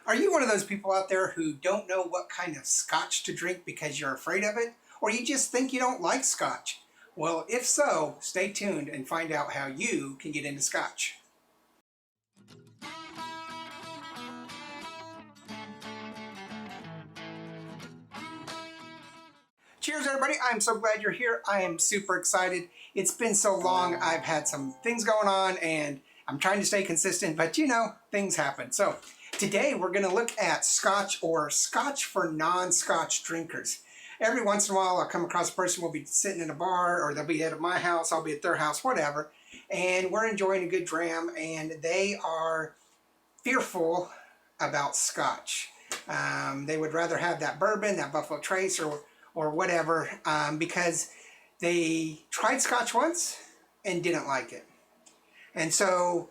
Are you one of those people out there who don't know what kind of scotch to drink because you're afraid of it? Or you just think you don't like scotch? Well, if so, stay tuned and find out how you can get into scotch. Cheers, everybody. I'm so glad you're here. I am super excited. It's been so long. I've had some things going on and I'm trying to stay consistent, but you know, things happen. So today we're going to look at scotch, or scotch for non-scotch drinkers. Every once in a while I'll come across a person who will be sitting in a bar, or they'll be at my house, I'll be at their house, whatever, and we're enjoying a good dram and they are fearful about scotch. They would rather have that bourbon, that Buffalo Trace, or whatever, because they tried scotch once and didn't like it. And so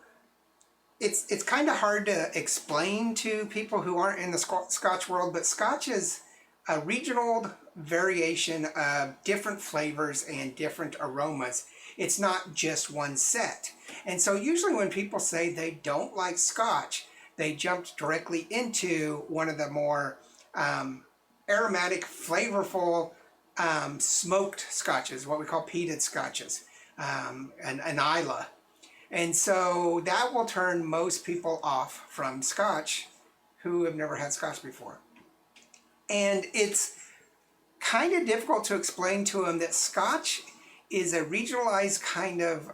it's kind of hard to explain to people who aren't in the scotch world, but scotch is a regional variation of different flavors and different aromas. It's not just one set. And so usually when people say they don't like scotch, they jumped directly into one of the more aromatic, flavorful, smoked scotches, what we call peated scotches, an Islay. And so that will turn most people off from scotch who have never had scotch before. And it's kind of difficult to explain to them that scotch is a regionalized kind of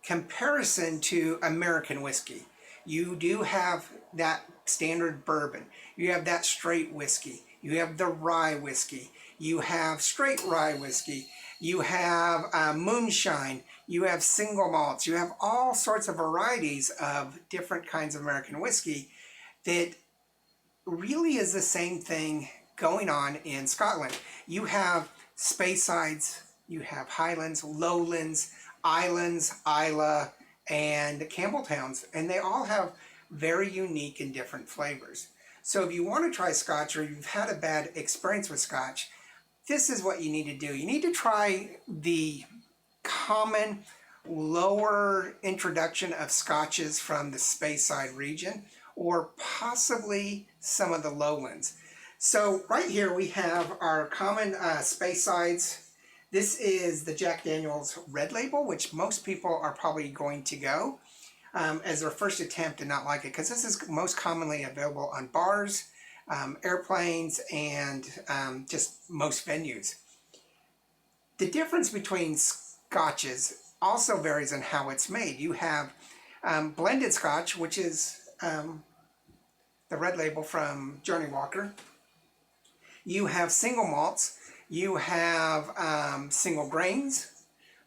comparison to American whiskey. You do have that standard bourbon. You have that straight whiskey. You have the rye whiskey. You have straight rye whiskey. You have moonshine. You have single malts. You have all sorts of varieties of different kinds of American whiskey that really is the same thing going on in Scotland. You have Speysides, you have Highlands, Lowlands, Islands, Islay, and Campbelltowns, and they all have very unique and different flavors. So if you want to try scotch, or you've had a bad experience with scotch, this is what you need to do. You need to try the common lower introduction of scotches from the Speyside region, or possibly some of the lowlands. So right here we have our common Speysides. This is the Jack Daniel's Red Label, which most people are probably going to go as their first attempt and not like it, because this is most commonly available on bars, airplanes, and just most venues. The difference between scotches also varies in how it's made. You have blended scotch, which is the Red Label from Johnnie Walker. You have single malts. You have single grains.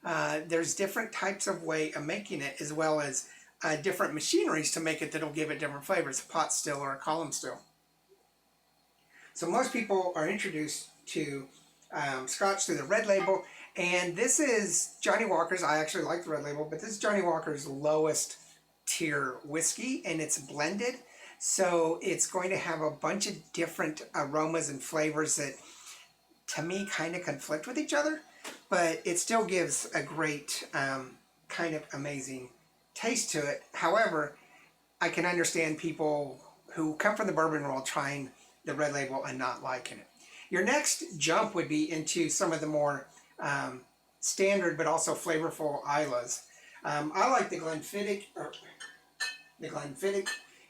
There's different types of way of making it, as well as different machineries to make it that'll give it different flavors, a pot still or a column still. So most people are introduced to scotch through the Red Label, and this is Johnnie Walker's. I actually like the Red Label, but this is Johnnie Walker's lowest tier whiskey, and it's blended. So it's going to have a bunch of different aromas and flavors that, to me, kind of conflict with each other, but it still gives a great kind of amazing taste to it. However, I can understand people who come from the bourbon world trying the Red Label and not liking it. Your next jump would be into some of the more standard but also flavorful Islas. I like the Glenfiddich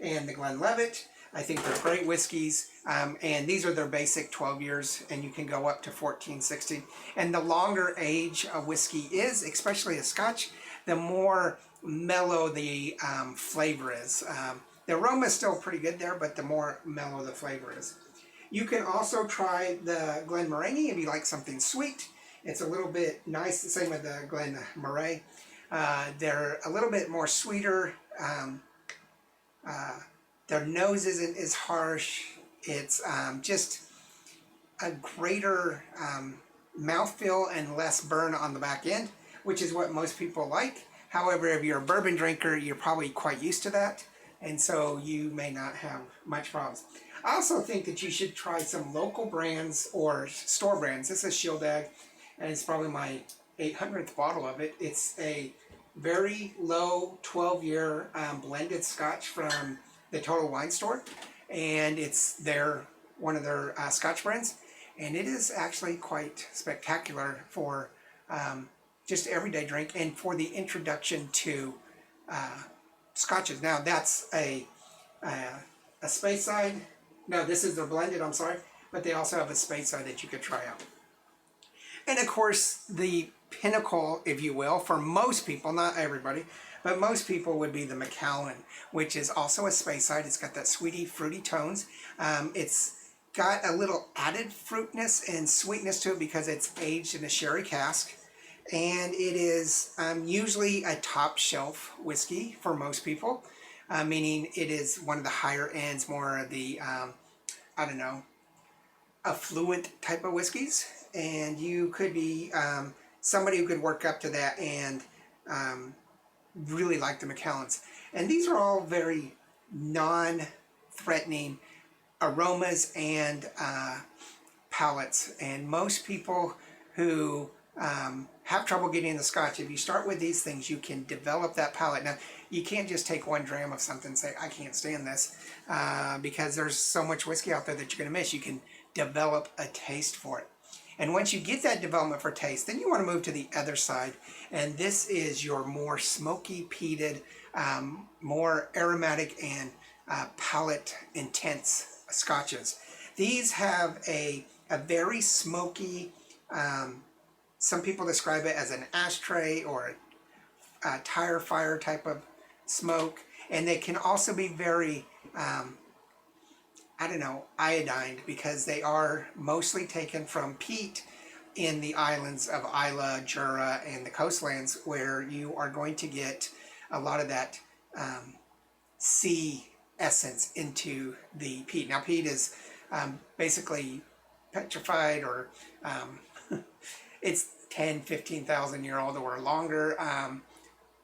and the Glenlivet. I think they're great whiskeys, and these are their basic 12 years, and you can go up to 14, 16. And the longer age a whiskey is, especially a scotch, the more mellow the flavor is. The aroma is still pretty good there, but the more mellow the flavor is. You can also try the Glenmorangie if you like something sweet. It's a little bit nice, the same with the Glenmorangie. They're a little bit more sweeter. Their nose isn't as harsh. It's just a greater mouthfeel and less burn on the back end, which is what most people like. However, if you're a bourbon drinker, you're probably quite used to that, and so you may not have much problems. I also think that you should try some local brands or store brands. This is Shieldag, and it's probably my 800th bottle of it. It's a very low 12-year blended scotch from the Total Wine Store, and it's one of their Scotch brands, and it is actually quite spectacular for just everyday drink and for the introduction to Scotches. Now that's a Speyside. No, this is their blended, I'm sorry, but they also have a Speyside that you could try out. And of course, the pinnacle, if you will, for most people, not everybody, but most people would be the Macallan, which is also a Speyside. It's got that sweety, fruity tones. It's got a little added fruitness and sweetness to it because it's aged in a sherry cask. And it is usually a top shelf whiskey for most people, meaning it is one of the higher ends, more of the, I don't know, affluent type of whiskeys. And you could be somebody who could work up to that and really like the Macallans. And these are all very non-threatening aromas and palates. And most people who have trouble getting the Scotch, if you start with these things, you can develop that palate. Now, you can't just take 1 dram of something and say, I can't stand this, because there's so much whiskey out there that you're going to miss. You can develop a taste for it. And once you get that development for taste, then you want to move to the other side. And this is your more smoky, peated, more aromatic and palate intense Scotches. These have a very smoky, some people describe it as an ashtray or a tire fire type of smoke. And they can also be very, I don't know, iodined, because they are mostly taken from peat in the islands of Isla, Jura, and the coastlands, where you are going to get a lot of that sea essence into the peat. Now, peat is basically petrified, or it's 10, 15,000 year old or longer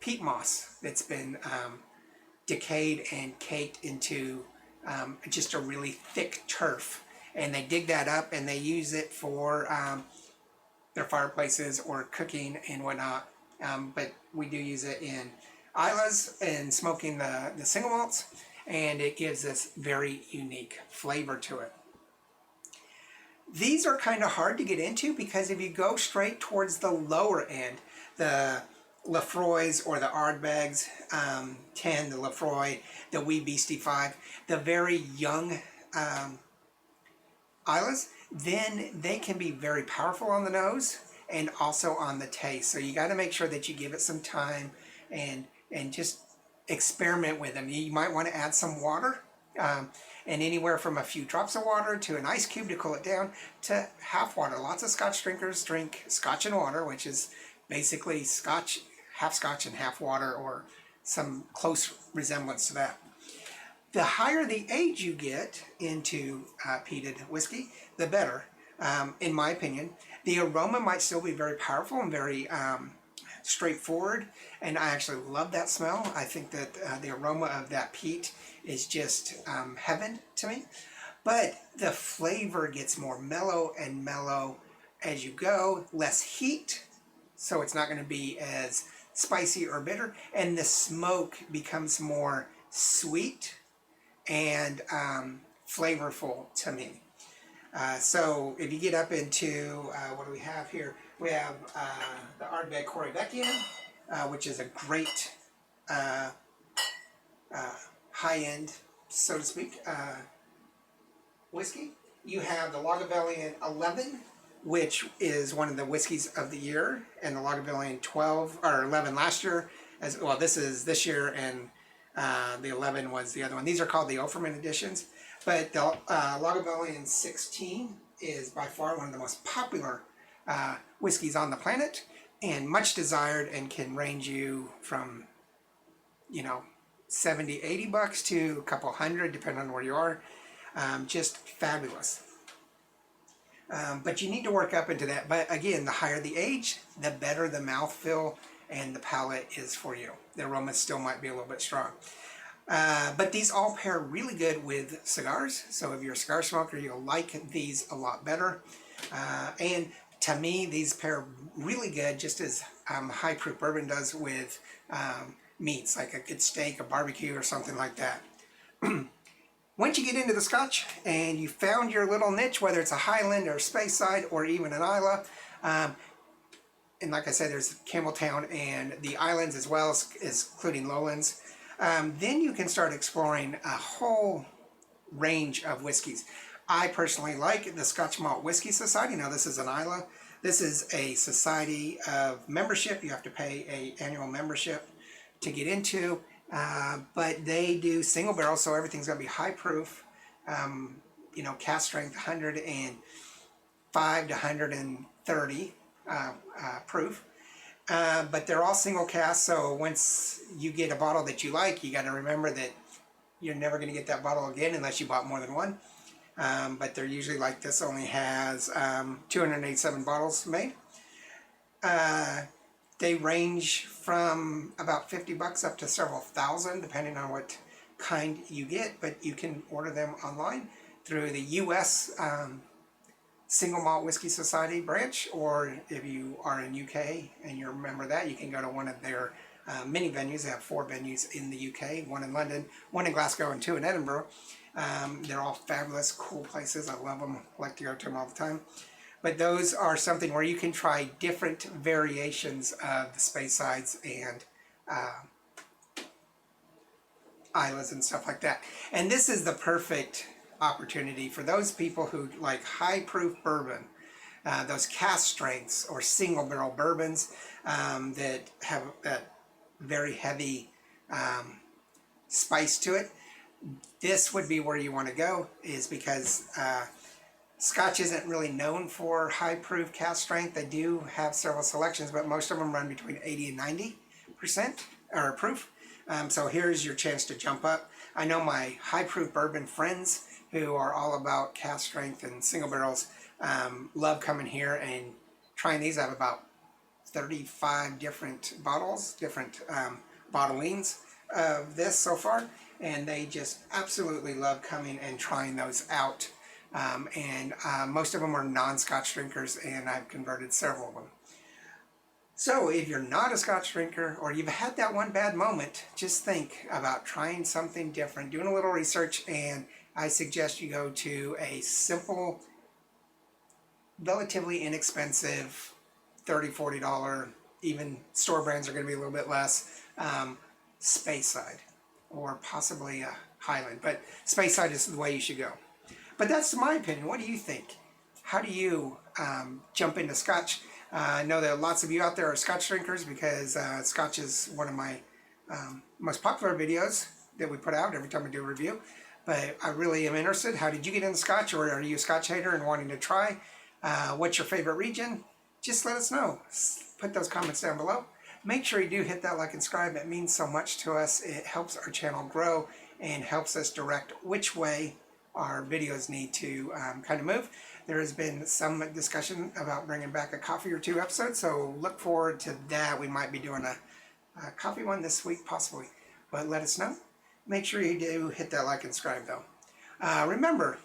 peat moss that's been decayed and caked into just a really thick turf. And they dig that up and they use it for their fireplaces or cooking and whatnot. But we do use it in Islas and smoking the single malts, and it gives this very unique flavor to it. These are kind of hard to get into, because if you go straight towards the lower end, the Lefroy's or the Ardbegs 10, the Lefroy, the Wee Beastie 5, the very young Islas, then they can be very powerful on the nose and also on the taste. So you got to make sure that you give it some time and just experiment with them. You might want to add some water, and anywhere from a few drops of water to an ice cube to cool it down, to half water. Lots of Scotch drinkers drink Scotch and water, which is basically Scotch, half Scotch and half water, or some close resemblance to that. The higher the age you get into peated whiskey, the better, in my opinion. The aroma might still be very powerful and very straightforward, and I actually love that smell. I think that the aroma of that peat is just heaven to me. But the flavor gets more mellow and mellow as you go, less heat, so it's not going to be as spicy or bitter, and the smoke becomes more sweet and flavorful to me. So if you get up into, what do we have here? We have the Ardbeg Corryvecchia, which is a great high-end, so to speak, whiskey. You have the Lagavulin 11, which is one of the whiskeys of the year, and the Lagavulin 12 or 11 last year. As well, this is this year, and the 11 was the other one. These are called the Offerman editions, but the Lagavulin 16 is by far one of the most popular whiskeys on the planet, and much desired, and can range you from, you know, 70, 80 bucks to a couple hundred, depending on where you are. Just fabulous. But you need to work up into that. But again, the higher the age, the better the mouthfeel and the palate is for you. The aroma still might be a little bit strong. But these all pair really good with cigars. So if you're a cigar smoker, you'll like these a lot better. And to me, these pair really good, just as high proof bourbon does with meats, like a good steak, a barbecue, or something like that. Once you get into the Scotch and you found your little niche, whether it's a Highland or a Speyside or even an Islay, and like I said, there's Campbelltown and the islands as well as including lowlands, then you can start exploring a whole range of whiskeys. I personally like the Scotch Malt Whiskey Society. Now this is an Islay. This is a society of membership. You have to pay an annual membership to get into, but they do single barrels, so everything's going to be high proof, you know, cask strength 105 to 130 proof. But they're all single cask, so once you get a bottle that you like, you got to remember that you're never going to get that bottle again unless you bought more than one. But they're usually like this, only has 287 bottles made. They range from about $50 up to several thousand, depending on what kind you get, but you can order them online through the U.S. Single Malt Whiskey Society branch, or if you are in UK and you're a member of that, you can go to one of their mini venues. They have 4 venues in the UK, 1 in London, 1 in Glasgow, and 2 in Edinburgh. They're all fabulous, cool places. I love them. I like to go to them all the time. But those are something where you can try different variations of the Speysides and Islas and stuff like that. And this is the perfect opportunity for those people who like high proof bourbon, those cask strengths or single barrel bourbons that have that very heavy spice to it. This would be where you want to go, is because Scotch isn't really known for high proof cask strength. They do have several selections, but most of them run between 80 and 90% or proof. So here's your chance to jump up. I know my high proof bourbon friends who are all about cask strength and single barrels love coming here and trying these. I have about 35 different bottles, different bottlings of this so far, and they just absolutely love coming and trying those out. Most of them are non-Scotch drinkers, and I've converted several of them. So if you're not a Scotch drinker, or you've had that one bad moment, just think about trying something different, doing a little research, and I suggest you go to a simple, relatively inexpensive, $30, $40, even store brands are going to be a little bit less, Speyside, or possibly a Highland. But Speyside is the way you should go. But that's my opinion. What do you think? How do you jump into Scotch? I know that lots of you out there are Scotch drinkers, because Scotch is one of my most popular videos that we put out every time we do a review. But I really am interested. How did you get into Scotch, or are you a Scotch hater and wanting to try? What's your favorite region? Just let us know. Put those comments down below. Make sure you do hit that like and subscribe. It means so much to us. It helps our channel grow and helps us direct which way our videos need to kind of move. There has been some discussion about bringing back a coffee or 2 episodes, so look forward to that. We might be doing a coffee one this week, possibly, but let us know. Make sure you do hit that like and subscribe, though. Remember,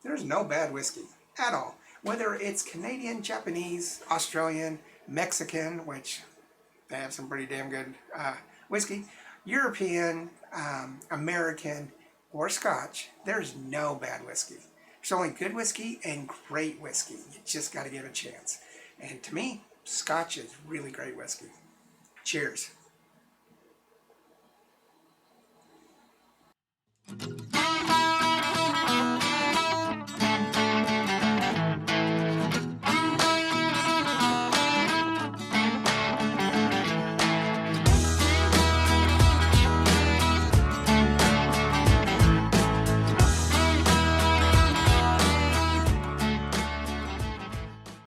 there's no bad whiskey at all. Whether it's Canadian, Japanese, Australian, Mexican, which they have some pretty damn good whiskey, European, American, or Scotch, there's no bad whiskey. There's only good whiskey and great whiskey. You just got to give it a chance. And to me, Scotch is really great whiskey. Cheers.